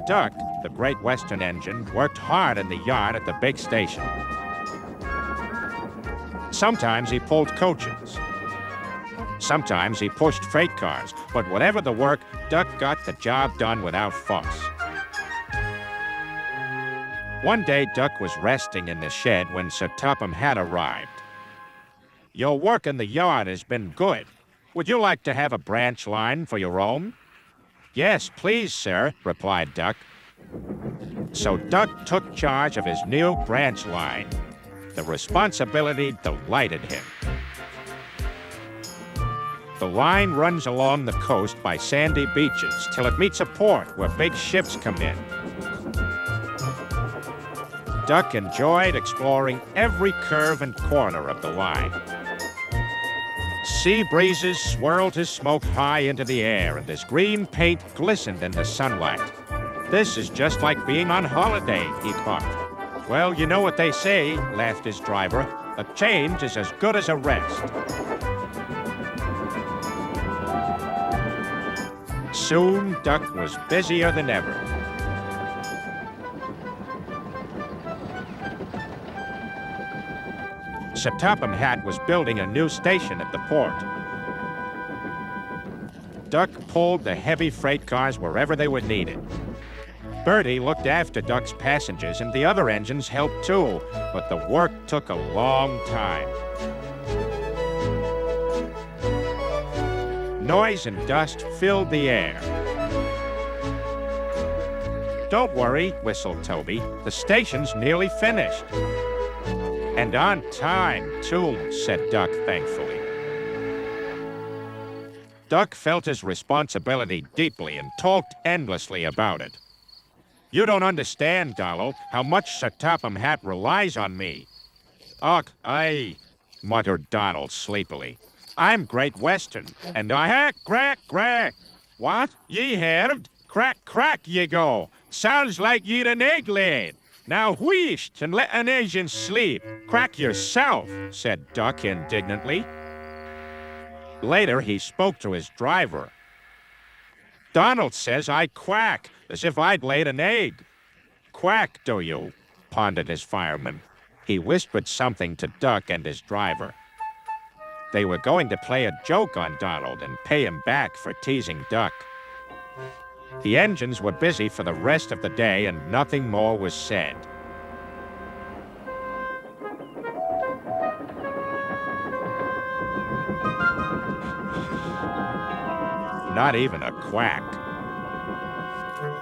Duck, the Great Western engine, worked hard in the yard at the big station. Sometimes he pulled coaches. Sometimes he pushed freight cars, but whatever the work, Duck got the job done without fuss. One day, Duck was resting in the shed when Sir Topham Hatt arrived. "Your work in the yard has been good. Would you like to have a branch line for your own?" "Yes, please, sir," replied Duck. So Duck took charge of his new branch line. The responsibility delighted him. The line runs along the coast by sandy beaches till it meets a port where big ships come in. Duck enjoyed exploring every curve and corner of the line. Sea breezes swirled his smoke high into the air, and his green paint glistened in the sunlight. "This is just like being on holiday," he thought. "Well, you know what they say," laughed his driver. "A change is as good as a rest." Soon, Duck was busier than ever. Sir Topham Hatt was building a new station at the port. Duck pulled the heavy freight cars wherever they were needed. Bertie looked after Duck's passengers, and the other engines helped too, but the work took a long time. Noise and dust filled the air. "Don't worry," whistled Toby. "The station's nearly finished." "And on time, too," said Duck thankfully. Duck felt his responsibility deeply and talked endlessly about it. "You don't understand, Donald, how much Sir Topham Hatt relies on me." "Och, aye," muttered Donald sleepily. "I'm Great Western, and I hack, crack, crack." "What? Ye heard? Crack, crack ye go. Sounds like ye'd an egg laid. Now wheesht and let an agent sleep. Crack yourself," said Duck indignantly. Later, he spoke to his driver. "Donald says I quack, as if I'd laid an egg." "Quack, do you?" pondered his fireman. He whispered something to Duck and his driver. They were going to play a joke on Donald and pay him back for teasing Duck. The engines were busy for the rest of the day, and nothing more was said. Not even a quack.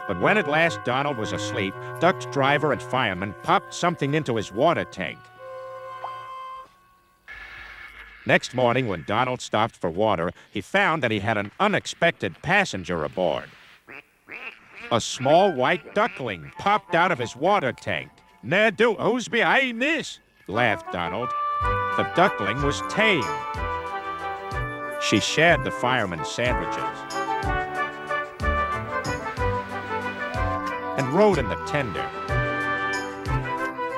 But when at last Donald was asleep, Duck's driver and fireman popped something into his water tank. Next morning, when Donald stopped for water, he found that he had an unexpected passenger aboard. A small white duckling popped out of his water tank. "Now, who's behind this?" laughed Donald. The duckling was tame. She shared the fireman's sandwiches and rode in the tender.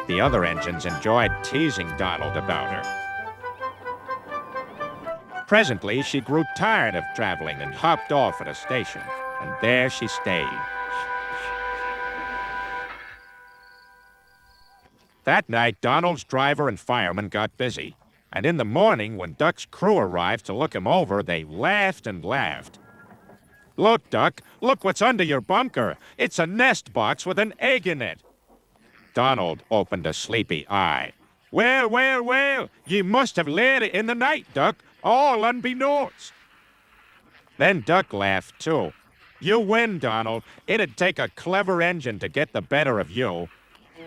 The other engines enjoyed teasing Donald about her. Presently, she grew tired of traveling and hopped off at a station, and there she stayed. That night, Donald's driver and fireman got busy, and in the morning, when Duck's crew arrived to look him over, they laughed and laughed. "Look, Duck, look what's under your bunker. It's a nest box with an egg in it." Donald opened a sleepy eye. Well, ye must have laid it in the night, Duck, all unbeknownst." Then Duck laughed, too. "You win, Donald. It'd take a clever engine to get the better of you."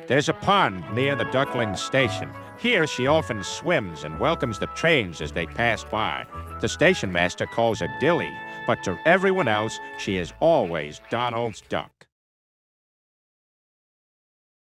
There's a pond near the duckling station. Here she often swims and welcomes the trains as they pass by. The station master calls her Dilly, but to everyone else, she is always Donald's duck.